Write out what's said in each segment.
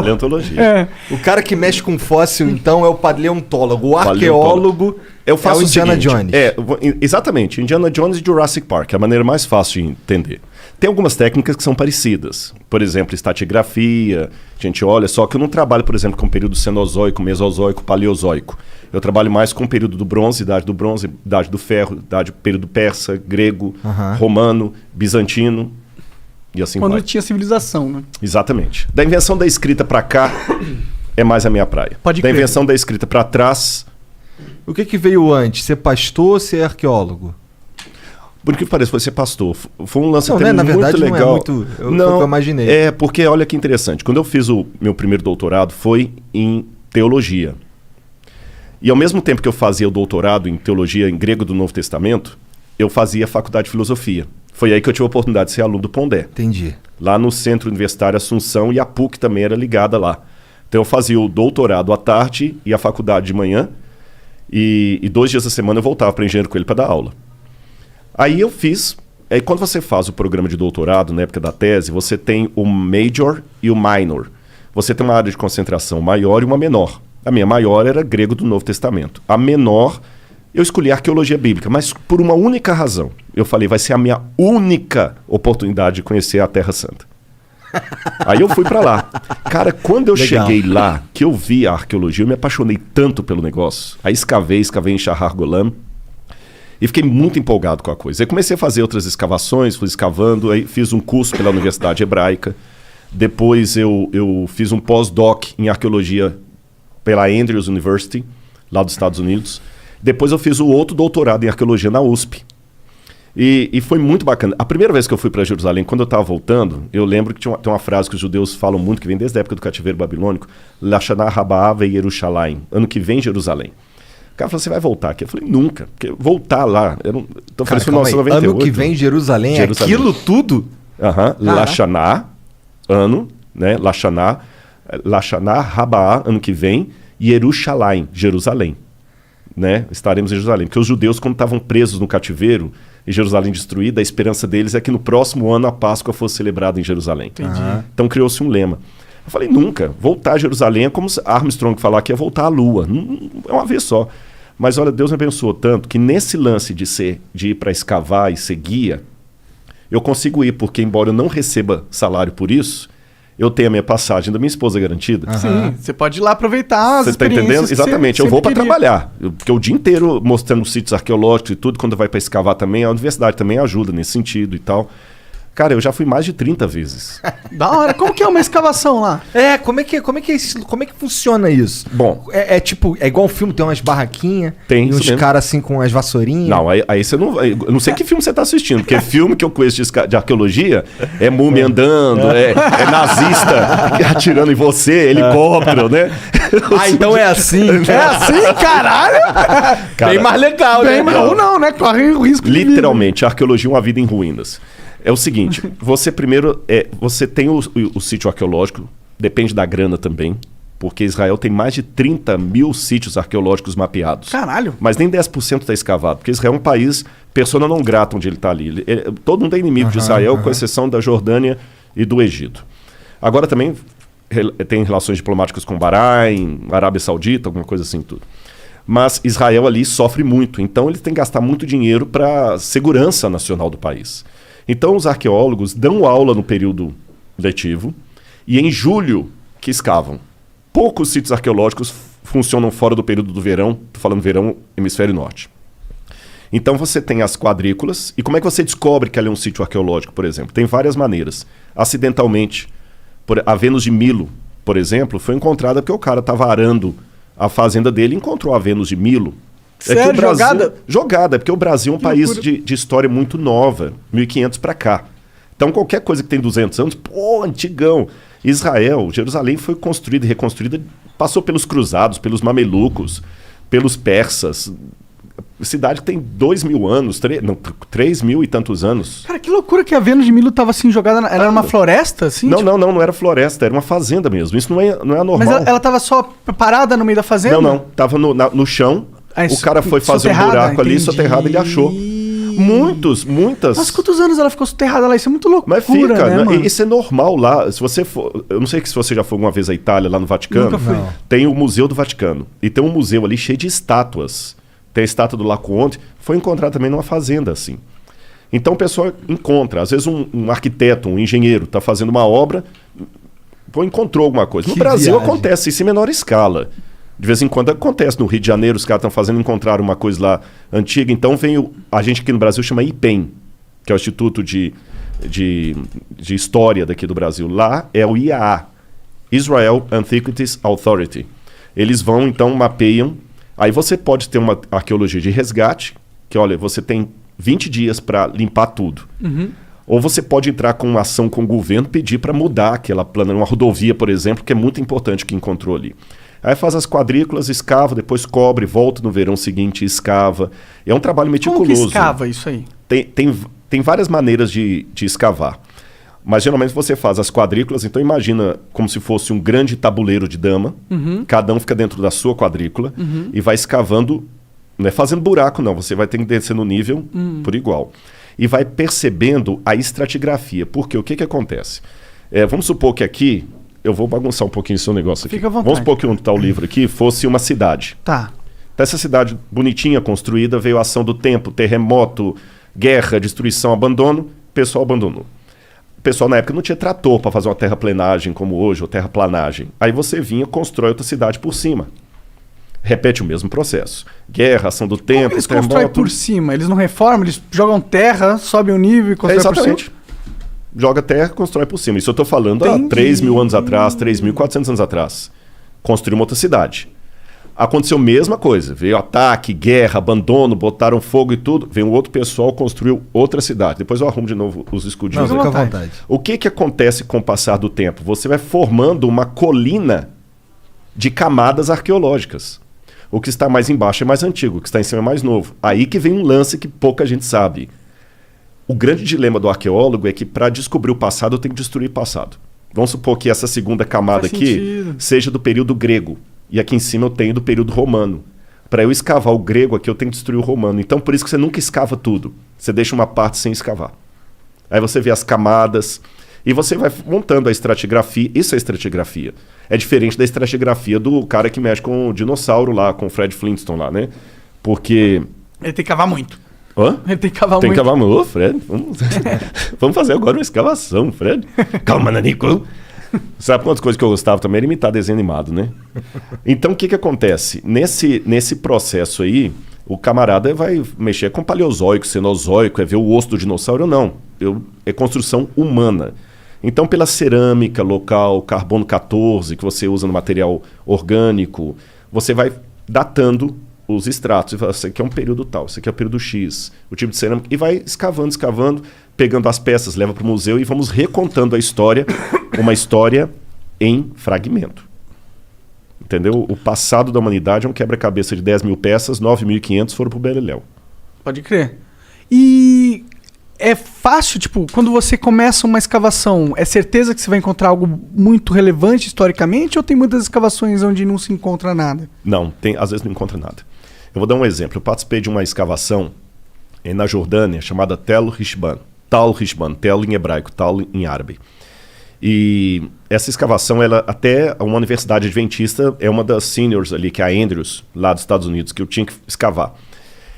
Paleontologia. O cara que mexe com fóssil, então, é o paleontólogo. O arqueólogo eu faço é o Indiana Jones. Exatamente. Indiana Jones e Jurassic Park. É a maneira mais fácil de entender. Tem algumas técnicas que são parecidas. Por exemplo, estratigrafia. A gente olha, só que eu não trabalho, por exemplo, com o período cenozoico, mesozoico, paleozoico. Eu trabalho mais com o período do bronze, idade do ferro, período persa, grego, romano, bizantino e assim vai. Quando tinha civilização, né? Exatamente. Da invenção da escrita para cá é mais a minha praia. Pode da crer. invenção da escrita para trás... O que veio antes? Ser pastor ou ser arqueólogo? Por que parece, foi ser pastor. Foi um lance Não, até né? Na muito verdade, legal. não é muito... Foi o que eu imaginei. É, porque olha que interessante. Quando eu fiz o meu primeiro doutorado, foi em teologia. E ao mesmo tempo que eu fazia o doutorado em teologia em grego do Novo Testamento, eu fazia a faculdade de filosofia. Foi aí que eu tive a oportunidade de ser aluno do Pondé. Entendi. Lá no Centro Universitário Assunção, e a PUC também era ligada lá. Então eu fazia o doutorado à tarde e a faculdade de manhã, e 2 dias da semana eu voltava para Engenheiro Coelho para dar aula. Aí eu fiz... Aí quando você faz o programa de doutorado, na época da tese, você tem o major e o minor. Você tem uma área de concentração maior e uma menor. A minha maior era grego do Novo Testamento. A menor, eu escolhi arqueologia bíblica, mas por uma única razão. Eu falei, vai ser a minha única oportunidade de conhecer a Terra Santa. Aí eu fui para lá. Cara, quando eu cheguei lá, que eu vi a arqueologia, eu me apaixonei tanto pelo negócio. Aí escavei em Shahar Golan. E fiquei muito empolgado com a coisa. Aí comecei a fazer outras escavações, fui escavando, aí fiz um curso pela Universidade Hebraica. Depois eu fiz um pós-doc em arqueologia pela Andrews University, lá dos Estados Unidos. Depois eu fiz o outro doutorado em arqueologia na USP. E foi muito bacana. A primeira vez que eu fui para Jerusalém, quando eu estava voltando, eu lembro que tem uma frase que os judeus falam muito, que vem desde a época do cativeiro babilônico, Lashana Rabaa ve Yerushalayim, ano que vem Jerusalém. O cara falou, você vai voltar aqui? Eu falei, nunca. Porque voltar lá... Então eu falei, Cara, 1998. ano que vem Jerusalém, é aquilo tudo? Lashana, ano, né? Lashana Rabaa, ano que vem, e Yerushalayim, Jerusalém. Né? Estaremos em Jerusalém. Porque os judeus, quando estavam presos no cativeiro, e Jerusalém destruída, a esperança deles é que no próximo ano a Páscoa fosse celebrada em Jerusalém. Entendi. Então criou-se um lema. Eu falei, nunca. Voltar a Jerusalém é como se Armstrong falar que ia voltar à Lua. É uma vez só. Mas olha, Deus me abençoou tanto que nesse lance de ir para escavar e ser guia, eu consigo ir, porque embora eu não receba salário por isso, eu tenho a minha passagem da minha esposa garantida. Sim, você pode ir lá aproveitar as Você está entendendo? Exatamente. Eu vou para trabalhar. Porque o dia inteiro mostrando sítios arqueológicos e tudo, quando vai para escavar também, a universidade também ajuda nesse sentido e tal. Cara, eu já fui mais de 30 vezes. Da hora. Como que é uma escavação lá? Como é que funciona isso? Bom, tipo, é igual um filme, tem umas barraquinhas, tem e uns caras assim com as vassourinhas. Não, aí você não... Eu não sei que filme você está assistindo, porque filme que eu conheço de arqueologia é múmia andando, é nazista atirando em você, helicóptero, né? Então é assim. É assim, caralho? Cara, bem mais legal, né? Ou não, né? Corre o risco de vida. Literalmente, a arqueologia é uma vida em ruínas. É o seguinte, você primeiro... você tem o sítio arqueológico, depende da grana também, porque Israel tem mais de 30 mil sítios arqueológicos mapeados. Caralho. Mas nem 10% está escavado, porque Israel é um país persona não grata onde ele está ali. Todo mundo é inimigo de Israel, com exceção da Jordânia e do Egito. Agora também tem relações diplomáticas com Bahrein, Arábia Saudita, alguma coisa assim tudo. Mas Israel ali sofre muito, então eles têm que gastar muito dinheiro para a segurança nacional do país. Então os arqueólogos dão aula no período letivo e em julho que escavam. Poucos sítios arqueológicos funcionam fora do período do verão, estou falando verão, hemisfério norte. Então você tem as quadrículas, e como é que você descobre que ali é um sítio arqueológico, por exemplo? Tem várias maneiras. Acidentalmente, a Vênus de Milo, por exemplo, foi encontrada porque o cara estava arando a fazenda dele e encontrou a Vênus de Milo. Sério, que o Brasil, jogada? Jogada, porque o Brasil é um país de história muito nova, 1500 para cá. Então qualquer coisa que tem 200 anos, antigão. Israel, Jerusalém foi construída e reconstruída, passou pelos cruzados, pelos mamelucos, pelos persas. Cidade que tem 2.000 anos, 3 mil e tantos anos. Cara, que loucura que a Vênus de Milo tava assim jogada. Era uma floresta, assim? Não, não era floresta, era uma fazenda mesmo. Isso não é normal. Mas ela tava só parada no meio da fazenda? Não. Tava no chão. O cara foi fazer um buraco ali, soterrado, ele achou. Muitas. Mas quantos anos ela ficou soterrada lá? Isso é muito loucura, Mas fica, né, mano? isso é normal lá. Se você for, eu não sei se você já foi alguma vez à Itália, lá no Vaticano. Nunca fui. Tem o Museu do Vaticano. E tem um museu ali cheio de estátuas. Tem a estátua do Laocoonte. Foi encontrada também numa fazenda, assim. Então o pessoal encontra. Às vezes um arquiteto, um engenheiro, está fazendo uma obra, encontrou alguma coisa. No Brasil acontece isso em menor escala. De vez em quando acontece. No Rio de Janeiro, os caras estão encontraram uma coisa lá antiga. Então vem a gente aqui no Brasil chama IPEM, que é o Instituto de História daqui do Brasil. Lá é o IAA, Israel Antiquities Authority. Eles vão, então, mapeiam. Aí você pode ter uma arqueologia de resgate, que, olha, você tem 20 dias para limpar tudo. Ou você pode entrar com uma ação com o governo, pedir para mudar aquela plana, uma rodovia, por exemplo, que é muito importante que encontrou ali. Aí faz as quadrículas, escava, depois cobre, volta no verão seguinte e escava. É um trabalho meticuloso. Como que escava isso aí? Tem várias maneiras de escavar. Mas geralmente você faz as quadrículas, então imagina como se fosse um grande tabuleiro de dama. Cada um fica dentro da sua quadrícula e vai escavando, não é fazendo buraco não, você vai ter que descer no nível por igual. E vai percebendo a estratigrafia. Porque o que acontece? Vamos supor que aqui, eu vou bagunçar um pouquinho o seu negócio aqui. Fica à vontade. Vamos supor que onde está o livro aqui fosse uma cidade. Tá. Dessa cidade bonitinha, construída, veio a ação do tempo, terremoto, guerra, destruição, abandono, o pessoal abandonou. O pessoal na época não tinha trator para fazer uma terraplenagem como hoje, ou terraplanagem. Aí você vinha, constrói outra cidade por cima. Repete o mesmo processo. Guerra, ação do tempo, Como eles constroem por cima? Eles não reformam? Eles jogam terra, sobem o nível e constroem por cima? Exatamente. Joga terra, constrói por cima. Isso eu estou falando há 3.000 anos atrás, 3.400 anos atrás. Construiu uma outra cidade. Aconteceu a mesma coisa. Veio ataque, guerra, abandono, botaram fogo e tudo. Veio um outro pessoal, construiu outra cidade. Depois eu arrumo de novo os escudinhos. Não, fica à vontade. O que acontece com o passar do tempo? Você vai formando uma colina de camadas arqueológicas. O que está mais embaixo é mais antigo, o que está em cima é mais novo. Aí que vem um lance que pouca gente sabe. O grande dilema do arqueólogo é que para descobrir o passado eu tenho que destruir o passado. Vamos supor que essa segunda camada aqui seja do período grego. E aqui em cima eu tenho do período romano. Para eu escavar o grego aqui eu tenho que destruir o romano. Então por isso que você nunca escava tudo. Você deixa uma parte sem escavar. Aí você vê as camadas e você vai montando a estratigrafia. Isso é estratigrafia. É diferente da estratigrafia do cara que mexe com o dinossauro lá, com o Fred Flintstone lá, né? Porque... Ele tem que cavar muito. Hã? Ele tem que cavar muito. Tem que cavar muito. Ô, Fred, vamos fazer agora uma escavação, Fred. Calma, Nanico. Sabe quantas coisas que eu gostava também? Era imitar desenho animado, né? Então, o que acontece? Nesse processo aí, o camarada vai mexer com paleozoico, cenozoico, é ver o osso do dinossauro ou não. É construção humana. Então, pela cerâmica local, carbono 14, que você usa no material orgânico, você vai datando os estratos. E fala, isso aqui é um período tal, isso aqui é o período X, o tipo de cerâmica. E vai escavando, pegando as peças, leva para o museu e vamos recontando a história, uma história em fragmento. Entendeu? O passado da humanidade é um quebra-cabeça de 10 mil peças, 9.500 foram para o Beleléu. Pode crer. E é fácil, tipo, quando você começa uma escavação, é certeza que você vai encontrar algo muito relevante historicamente ou tem muitas escavações onde não se encontra nada? Não, às vezes não encontra nada. Eu vou dar um exemplo. Eu participei de uma escavação na Jordânia chamada Tel Rishban. Tal Rishban, Tel em hebraico, Tal em árabe. E essa escavação, ela até uma universidade adventista, é uma das seniors ali, que é a Andrews, lá dos Estados Unidos, que eu tinha que escavar.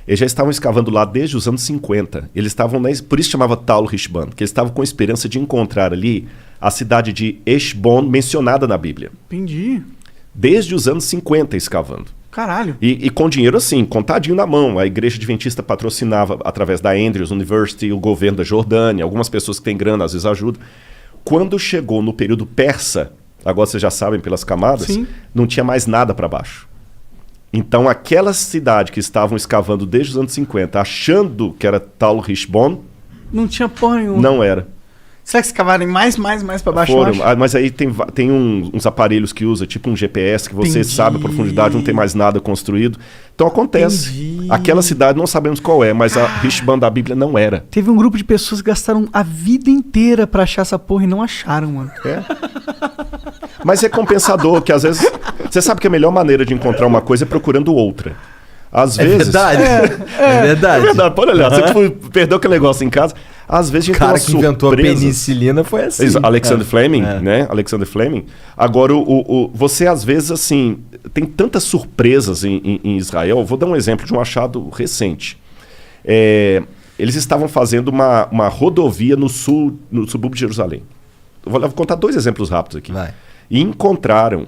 Eles já estavam escavando lá desde os anos 50. Eles estavam por isso chamava Tal Rishban, porque eles estavam com a esperança de encontrar ali a cidade de Heshbon mencionada na Bíblia. Entendi. Desde os anos 50 escavando. Caralho. E com dinheiro assim, contadinho na mão. A igreja adventista patrocinava através da Andrews University, o governo da Jordânia, algumas pessoas que têm grana às vezes ajudam. Quando chegou no período persa, agora vocês já sabem pelas camadas, sim, não tinha mais nada para baixo. Então aquela cidade que estavam escavando desde os anos 50, achando que era Tal Rishbon, não tinha porra nenhuma. Não era. Será que escavarem mais para baixo? Foram, mas aí tem uns aparelhos que usa, tipo um GPS, que você sabe a profundidade, não tem mais nada construído. Então acontece. Entendi. Aquela cidade não sabemos qual é, mas a Rishban da Bíblia não era. Teve um grupo de pessoas que gastaram a vida inteira pra achar essa porra e não acharam, mano. É. Mas é compensador, que às vezes... Você sabe que a melhor maneira de encontrar uma coisa é procurando outra. Às vezes... verdade. É verdade. É verdade, pode olhar. Você perdeu aquele negócio em casa. Às vezes a gente O cara tem que uma inventou a surpresa. penicilina foi assim. Alexander Fleming, né? Alexander Fleming. Agora, você às vezes, assim, tem tantas surpresas em Israel. Vou dar um exemplo de um achado recente. Eles estavam fazendo uma rodovia no subúrbio de Jerusalém. Vou contar 2 exemplos rápidos aqui. Vai. E encontraram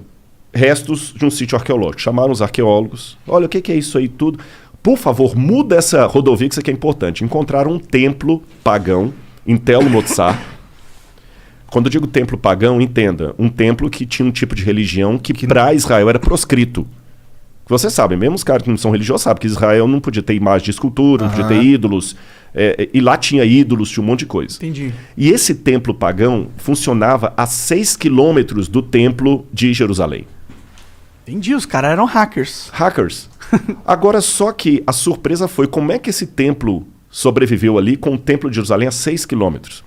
restos de um sítio arqueológico. Chamaram os arqueólogos. Olha, o que é isso aí tudo? Por favor, muda essa rodovia, que isso aqui é importante. Encontraram um templo pagão em Tel Motzar. Quando eu digo templo pagão, entenda. Um templo que tinha um tipo de religião que para Israel era proscrito. Você sabe, mesmo os caras que não são religiosos sabem que Israel não podia ter imagem de escultura, não podia ter ídolos. E lá tinha ídolos, tinha um monte de coisa. Entendi. E esse templo pagão funcionava a 6 quilômetros do templo de Jerusalém. Entendi, os caras eram hackers. Hackers. Agora, só que a surpresa foi como é que esse templo sobreviveu ali com o templo de Jerusalém a 6 quilômetros.